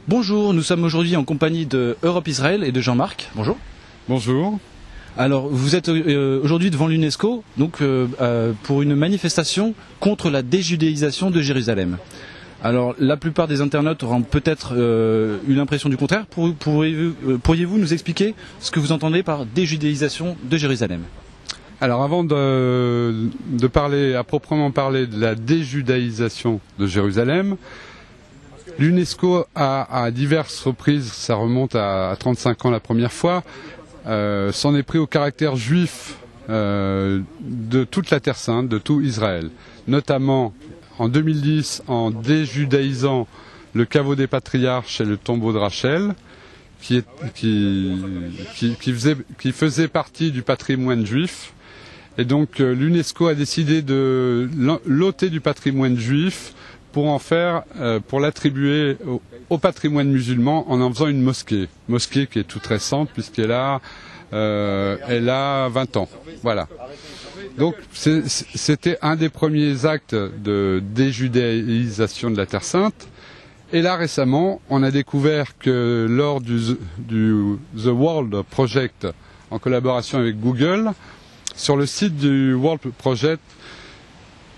Bonjour, nous sommes aujourd'hui en compagnie de Europe Israël et de Jean-Marc. Bonjour. Bonjour. Alors, vous êtes aujourd'hui devant l'UNESCO donc, pour une manifestation contre la déjudéisation de Jérusalem. Alors, la plupart des internautes auront peut-être eu l'impression du contraire. Pourriez-vous nous expliquer ce que vous entendez par déjudéisation de Jérusalem ? Alors, avant de parler, à proprement parler de la déjudaïsation de Jérusalem, l'UNESCO a à diverses reprises, ça remonte à 35 ans la première fois, s'en est pris au caractère juif de toute la Terre Sainte, de tout Israël. Notamment en 2010, en déjudaïsant le caveau des patriarches et le tombeau de Rachel, qui faisait partie du patrimoine juif. Et donc l'UNESCO a décidé de l'ôter du patrimoine juif pour en faire, pour l'attribuer au patrimoine musulman en faisant une mosquée. Mosquée qui est toute récente puisqu'elle a 20 ans. Voilà. Donc c'était un des premiers actes de déjudéisation de la Terre Sainte. Et là récemment, on a découvert que lors du The World Project, en collaboration avec Google, sur le site du World Project,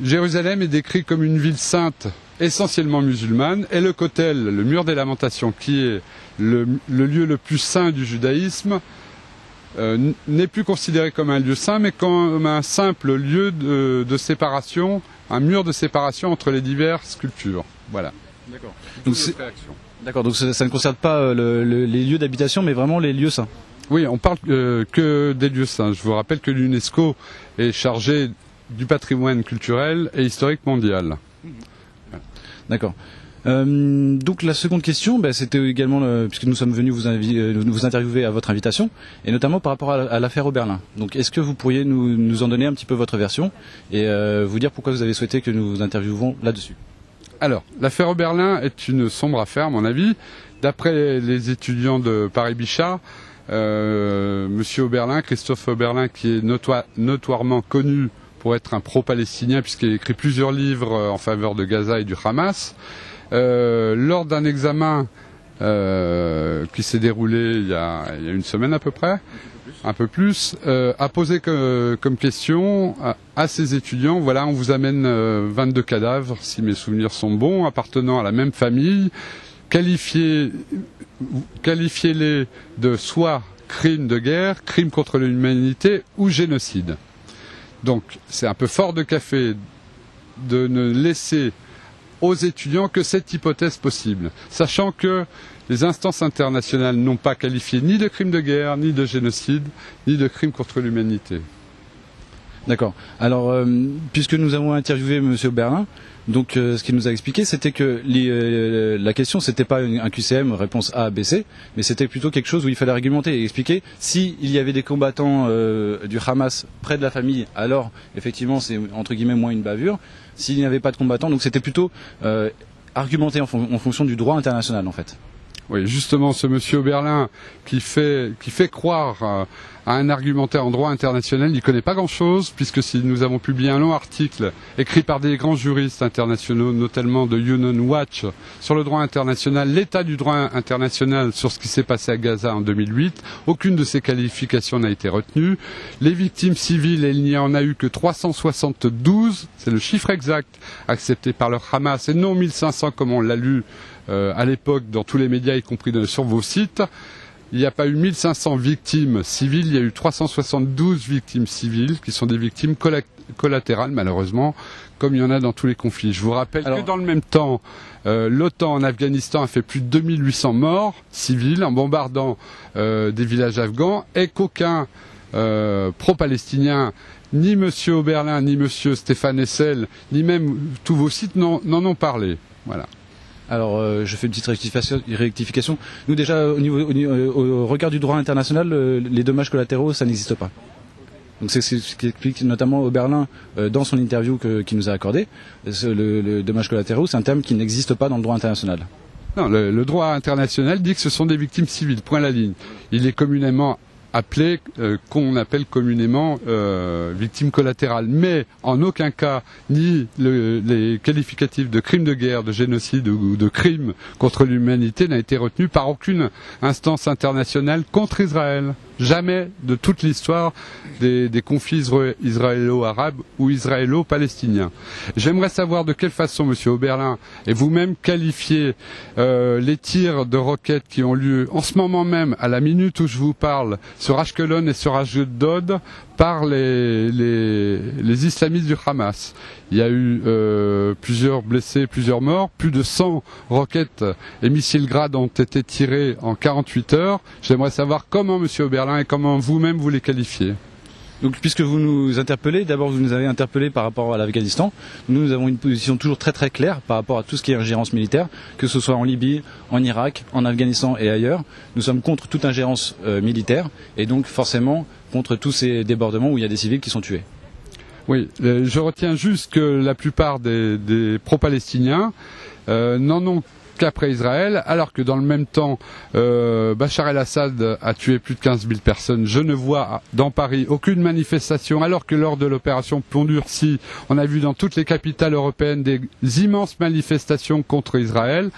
Jérusalem est décrit comme une ville sainte essentiellement musulmane, et le Kotel, le mur des lamentations, qui est le lieu le plus saint du judaïsme, n'est plus considéré comme un lieu saint, mais comme un simple lieu de séparation, un mur de séparation entre les diverses cultures. Voilà. D'accord. Donc ça ne concerne pas les lieux d'habitation, mais vraiment les lieux saints. Oui, on parle que des lieux saints. Je vous rappelle que l'UNESCO est chargée du patrimoine culturel et historique mondial. D'accord. Donc la seconde question, c'était également, puisque nous sommes venus vous interviewer à votre invitation, et notamment par rapport à l'affaire Oberlin. Donc est-ce que vous pourriez nous en donner un petit peu votre version, et vous dire pourquoi vous avez souhaité que nous vous interviewons là-dessus ? Alors, l'affaire Oberlin est une sombre affaire, à mon avis. D'après les étudiants de Paris-Bichat, Monsieur Oberlin, Christophe Oberlin, qui est notoirement connu pour être un pro-palestinien, puisqu'il a écrit plusieurs livres en faveur de Gaza et du Hamas, lors d'un examen qui s'est déroulé il y a une semaine à peu près, un peu plus, a posé comme question à ses étudiants, voilà, on vous amène 22 cadavres, si mes souvenirs sont bons, appartenant à la même famille, qualifiez-les de soit crimes de guerre, crimes contre l'humanité ou génocide. Donc c'est un peu fort de café de ne laisser aux étudiants que cette hypothèse possible, sachant que les instances internationales n'ont pas qualifié ni de crime de guerre, ni de génocide, ni de crime contre l'humanité. D'accord. Alors, puisque nous avons interviewé M. Oberlin, donc ce qu'il nous a expliqué, c'était que la question, c'était pas un QCM réponse A, B, C, mais c'était plutôt quelque chose où il fallait argumenter et expliquer s'il y avait des combattants du Hamas près de la famille, alors effectivement c'est entre guillemets moins une bavure. S'il n'y avait pas de combattants, donc c'était plutôt argumenter en fonction du droit international en fait. Oui, justement, ce monsieur Oberlin qui fait croire à un argumentaire en droit international, il ne connaît pas grand-chose, puisque si nous avons publié un long article écrit par des grands juristes internationaux, notamment de Human Watch, sur le droit international, l'état du droit international sur ce qui s'est passé à Gaza en 2008. Aucune de ces qualifications n'a été retenue. Les victimes civiles, il n'y en a eu que 372, c'est le chiffre exact, accepté par le Hamas, et non 1500 comme on l'a lu à l'époque dans tous les médias, y compris sur vos sites. Il n'y a pas eu 1500 victimes civiles, il y a eu 372 victimes civiles qui sont des victimes collatérales malheureusement, comme il y en a dans tous les conflits. Je vous rappelle que dans le même temps, l'OTAN en Afghanistan a fait plus de 2800 morts civils en bombardant des villages afghans, et qu'aucun pro-palestinien, ni M. Oberlin, ni M. Stéphane Hessel, ni même tous vos sites n'en ont parlé. Voilà. Alors, je fais une petite rectification. Nous, déjà, au regard du droit international, les dommages collatéraux, ça n'existe pas. Donc, c'est ce qui explique notamment Oberlin dans son interview qu'il nous a accordé. Le dommage collatéraux, c'est un terme qui n'existe pas dans le droit international. Non, le droit international dit que ce sont des victimes civiles, point à la ligne. Il est communément appelées, qu'on appelle communément victimes collatérales. Mais en aucun cas, ni les qualificatifs de crimes de guerre, de génocide ou de crimes contre l'humanité n'a été retenu par aucune instance internationale contre Israël. Jamais de toute l'histoire des conflits israélo-arabes ou israélo-palestiniens. J'aimerais savoir de quelle façon, Monsieur Oberlin, et vous-même qualifiez les tirs de roquettes qui ont lieu en ce moment même, à la minute où je vous parle, sur Ashkelon et sur Ashdod, par les islamistes du Hamas. Il y a eu plusieurs blessés, plusieurs morts, plus de 100 roquettes et missiles Grad ont été tirés en 48 heures. J'aimerais savoir comment, Monsieur Oberlin, et comment vous-même vous les qualifiez. Donc, puisque vous nous interpellez, d'abord vous nous avez interpellé par rapport à l'Afghanistan. Nous avons une position toujours très très claire par rapport à tout ce qui est ingérence militaire, que ce soit en Libye, en Irak, en Afghanistan et ailleurs. Nous sommes contre toute ingérence militaire et donc forcément contre tous ces débordements où il y a des civils qui sont tués. Oui, je retiens juste que la plupart des pro-palestiniens n'en ont qu'après Israël, alors que dans le même temps, Bachar el-Assad a tué plus de 15 000 personnes. Je ne vois dans Paris aucune manifestation, alors que lors de l'opération Pont Durci, on a vu dans toutes les capitales européennes des immenses manifestations contre Israël,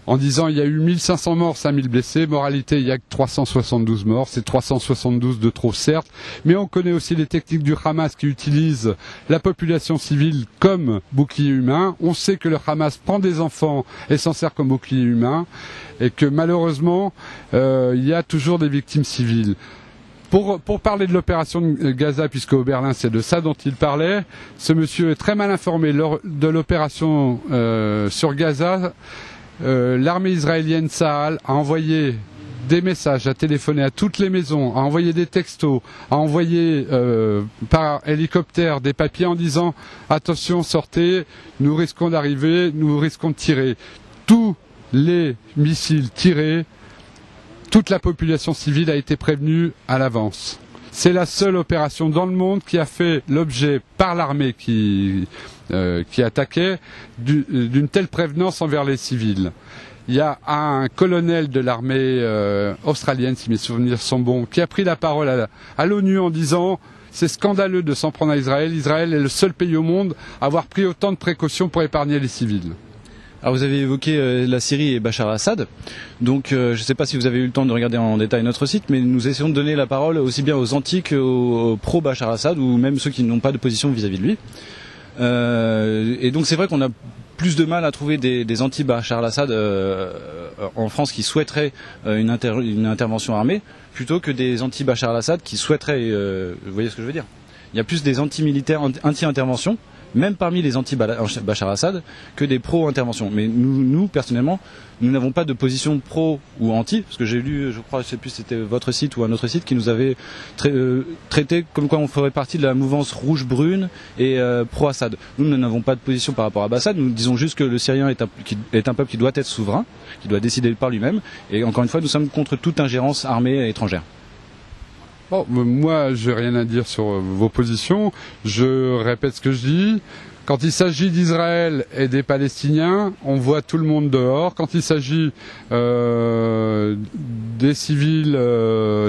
en disant il y a eu 1500 morts, 5000 blessés. Moralité, il y a que 372 morts. C'est 372 de trop, certes. Mais on connaît aussi les techniques du Hamas qui utilisent la population civile comme bouclier humain. On sait que le Hamas prend des enfants et s'en sert comme bouclier humain. Et que malheureusement, il y a toujours des victimes civiles. Pour parler de l'opération de Gaza, puisque Oberlin, c'est de ça dont il parlait, ce monsieur est très mal informé de l'opération sur Gaza. L'armée israélienne Tsahal a envoyé des messages, a téléphoné à toutes les maisons, a envoyé des textos, a envoyé par hélicoptère des papiers en disant « Attention, sortez, nous risquons d'arriver, nous risquons de tirer ». Tous les missiles tirés, toute la population civile a été prévenue à l'avance. C'est la seule opération dans le monde qui a fait l'objet par l'armée qui attaquait d'une telle prévenance envers les civils. Il y a un colonel de l'armée australienne, si mes souvenirs sont bons, qui a pris la parole à l'ONU en disant « C'est scandaleux de s'en prendre à Israël. Israël est le seul pays au monde à avoir pris autant de précautions pour épargner les civils. » Alors vous avez évoqué la Syrie et Bachar el-Assad, donc je ne sais pas si vous avez eu le temps de regarder en détail notre site, mais nous essayons de donner la parole aussi bien aux anti qu'aux pro-Bachar el-Assad, ou même ceux qui n'ont pas de position vis-à-vis de lui. Et donc c'est vrai qu'on a plus de mal à trouver des anti-Bachar el-Assad en France qui souhaiteraient une intervention armée, plutôt que des anti-Bachar el-Assad qui souhaiteraient, vous voyez ce que je veux dire. Il y a plus des anti-militaires, anti-intervention, même parmi les anti-Bachar el-Assad, que des pro-intervention. Mais nous, personnellement, nous n'avons pas de position pro ou anti, parce que j'ai lu, je crois, je ne sais plus si c'était votre site ou un autre site, qui nous avait traité comme quoi on ferait partie de la mouvance rouge-brune et pro-Assad. Nous n'avons pas de position par rapport à Assad, nous disons juste que le Syrien est un peuple qui doit être souverain, qui doit décider par lui-même, et encore une fois, nous sommes contre toute ingérence armée étrangère. Bon, moi, je n'ai rien à dire sur vos positions. Je répète ce que je dis. Quand il s'agit d'Israël et des Palestiniens, on voit tout le monde dehors. Quand il s'agit des civils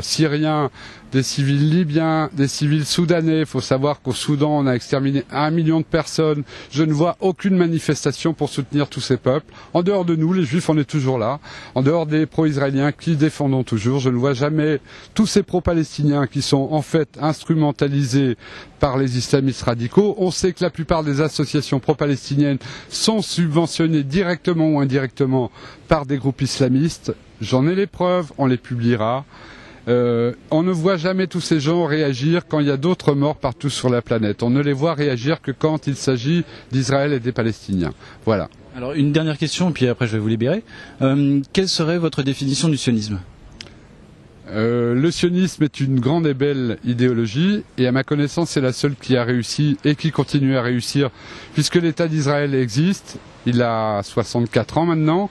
syriens, des civils libyens, des civils soudanais, il faut savoir qu'au Soudan, on a exterminé 1 million de personnes. Je ne vois aucune manifestation pour soutenir tous ces peuples. En dehors de nous, les Juifs, on est toujours là. En dehors des pro-israéliens qui défendons toujours, je ne vois jamais tous ces pro-palestiniens qui sont en fait instrumentalisés par les islamistes radicaux. On sait que la plupart des associations pro-palestiniennes sont subventionnées directement ou indirectement par des groupes islamistes. J'en ai les preuves, on les publiera. On ne voit jamais tous ces gens réagir quand il y a d'autres morts partout sur la planète. On ne les voit réagir que quand il s'agit d'Israël et des Palestiniens. Voilà. Alors une dernière question, puis après je vais vous libérer. Quelle serait votre définition du sionisme ? Le sionisme est une grande et belle idéologie et à ma connaissance c'est la seule qui a réussi et qui continue à réussir puisque l'État d'Israël existe, il a 64 ans maintenant.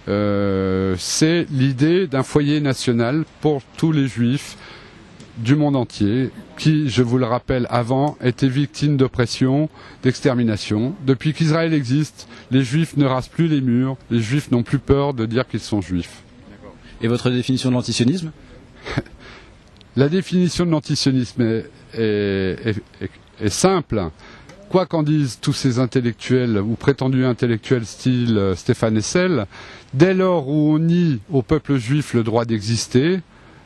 C'est l'idée d'un foyer national pour tous les juifs du monde entier qui, je vous le rappelle avant, étaient victimes d'oppression, d'extermination. Depuis qu'Israël existe, les juifs ne rasent plus les murs, les juifs n'ont plus peur de dire qu'ils sont juifs. Et votre définition de l'antisionisme ? La définition de l'antisionisme est simple. Quoi qu'en disent tous ces intellectuels ou prétendus intellectuels style Stéphane Hessel, dès lors où on nie au peuple juif le droit d'exister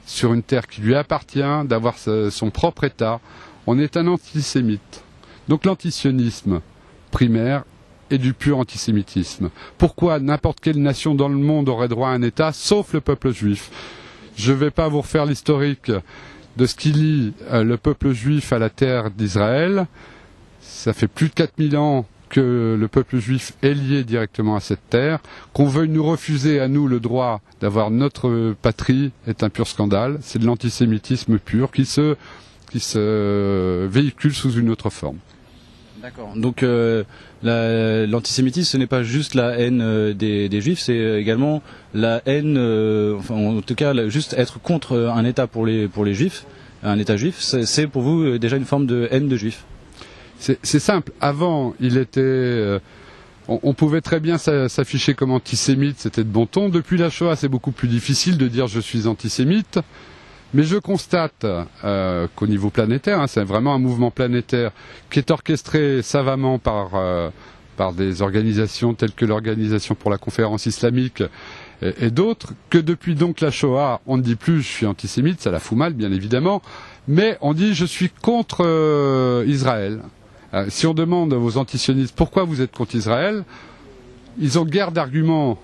sur une terre qui lui appartient, d'avoir son propre État, on est un antisémite. Donc l'antisionisme primaire est du pur antisémitisme. Pourquoi n'importe quelle nation dans le monde aurait droit à un État, sauf le peuple juif? Je ne vais pas vous refaire l'historique de ce qui lie le peuple juif à la terre d'Israël. Ça fait plus de 4000 ans que le peuple juif est lié directement à cette terre. Qu'on veuille nous refuser à nous le droit d'avoir notre patrie est un pur scandale. C'est de l'antisémitisme pur qui se véhicule sous une autre forme. D'accord. Donc l'antisémitisme, ce n'est pas juste la haine des juifs, c'est également la haine, en tout cas, juste être contre un État pour les juifs, un État juif, c'est pour vous déjà une forme de haine de juifs. C'est simple. Avant, il était, on pouvait très bien s'afficher comme antisémite, c'était de bon ton. Depuis la Shoah, c'est beaucoup plus difficile de dire je suis antisémite. Mais je constate qu'au niveau planétaire, c'est vraiment un mouvement planétaire qui est orchestré savamment par des organisations telles que l'Organisation pour la Conférence islamique et d'autres, que depuis donc la Shoah, on ne dit plus je suis antisémite, ça la fout mal bien évidemment, mais on dit je suis contre Israël. Si on demande aux antisionistes pourquoi vous êtes contre Israël, ils ont guère d'arguments.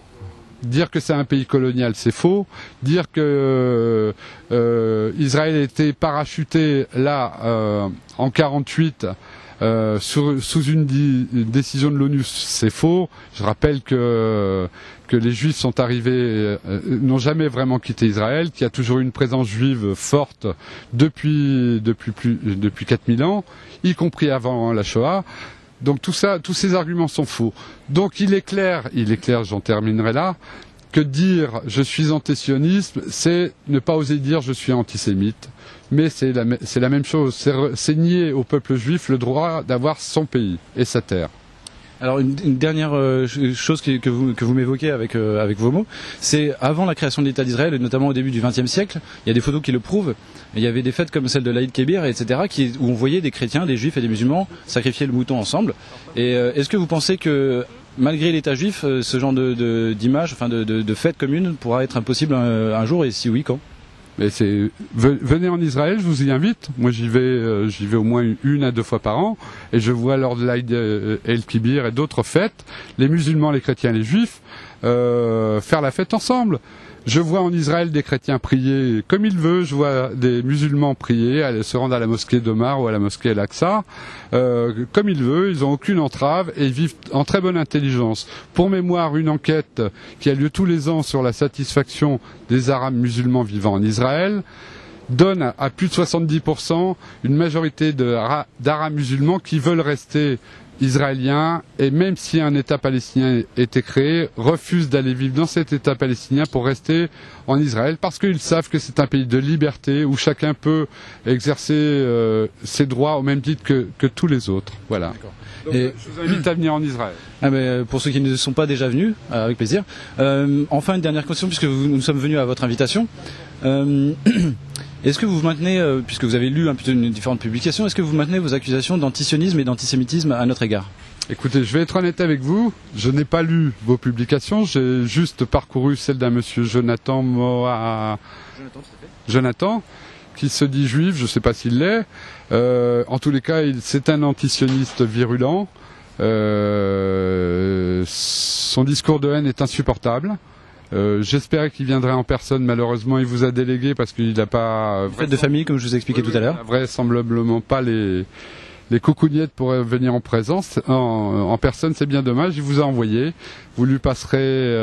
Dire que c'est un pays colonial, c'est faux. Dire que Israël a été parachuté là en 48 sous une décision de l'ONU, c'est faux. Je rappelle que les Juifs sont arrivés, n'ont jamais vraiment quitté Israël, qu'il y a toujours eu une présence juive forte depuis 4000 ans, y compris avant la Shoah. Donc tout ça, tous ces arguments sont faux. Donc il est clair, j'en terminerai là, que dire je suis antisioniste, c'est ne pas oser dire je suis antisémite. Mais c'est la même chose, c'est nier au peuple juif le droit d'avoir son pays et sa terre. Alors une dernière chose que vous m'évoquez avec vos mots, c'est avant la création de l'État d'Israël, et notamment au début du XXe siècle, il y a des photos qui le prouvent. Il y avait des fêtes comme celle de l'Aïd Kébir, etc., où on voyait des chrétiens, des juifs et des musulmans sacrifier le mouton ensemble. Et est-ce que vous pensez que malgré l'État juif, ce genre d'image, enfin de fête commune, pourra être impossible un jour, et si oui, quand? Mais venez en Israël, je vous y invite. Moi, j'y vais au moins 1 à 2 fois par an, et je vois lors de l'Aïd el-Kibir et d'autres fêtes, les musulmans, les chrétiens, les juifs, faire la fête ensemble. Je vois en Israël des chrétiens prier comme ils veulent, je vois des musulmans prier, se rendre à la mosquée d'Omar ou à la mosquée Al-Aqsa, comme ils veulent, ils n'ont aucune entrave et ils vivent en très bonne intelligence. Pour mémoire, une enquête qui a lieu tous les ans sur la satisfaction des Arabes musulmans vivant en Israël donne à plus de 70% une majorité d'Arabes musulmans qui veulent rester israéliens, et même si un État palestinien était créé, refusent d'aller vivre dans cet État palestinien pour rester en Israël, parce qu'ils savent que c'est un pays de liberté où chacun peut exercer ses droits au même titre que tous les autres. Voilà. Donc, je vous invite à venir en Israël. Pour ceux qui ne sont pas déjà venus, avec plaisir. Enfin, une dernière question, puisque nous sommes venus à votre invitation. Est-ce que vous maintenez, puisque vous avez lu un peu différentes publications, est-ce que vous maintenez vos accusations d'antisionisme et d'antisémitisme à notre égard? Écoutez, je vais être honnête avec vous, je n'ai pas lu vos publications, j'ai juste parcouru celle d'un monsieur Jonathan, qui se dit juif, je ne sais pas s'il l'est. En tous les cas, c'est un antisioniste virulent. Son discours de haine est insupportable. J'espérais qu'il viendrait en personne, malheureusement il vous a délégué parce qu'il n'a pas... Fête de famille, comme je vous ai expliqué tout à l'heure. Vraisemblablement pas les coucougnettes pour venir en présence, en personne, c'est bien dommage, il vous a envoyé. Vous lui passerez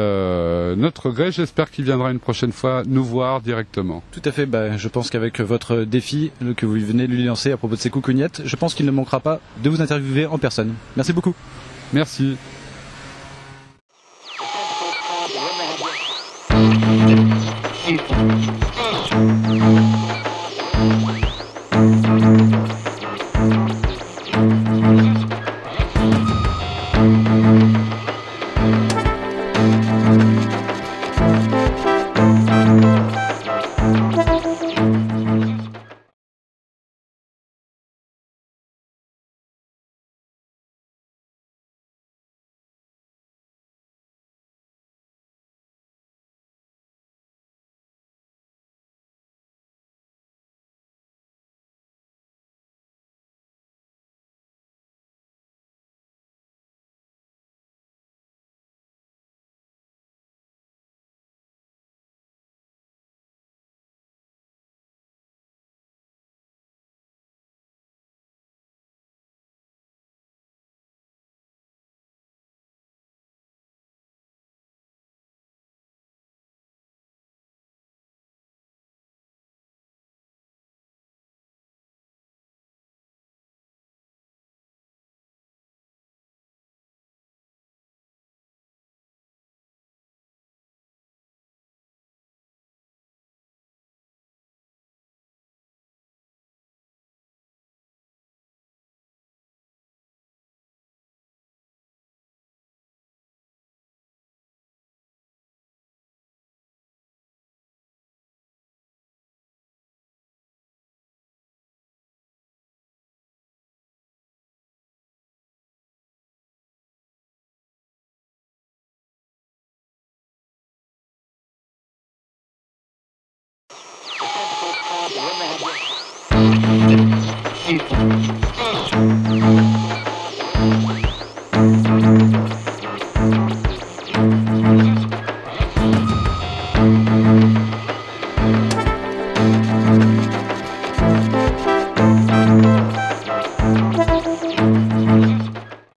notre gré, j'espère qu'il viendra une prochaine fois nous voir directement. Tout à fait, je pense qu'avec votre défi que vous venez de lui lancer à propos de ces coucougnettes, je pense qu'il ne manquera pas de vous interviewer en personne. Merci beaucoup. Merci. Institute.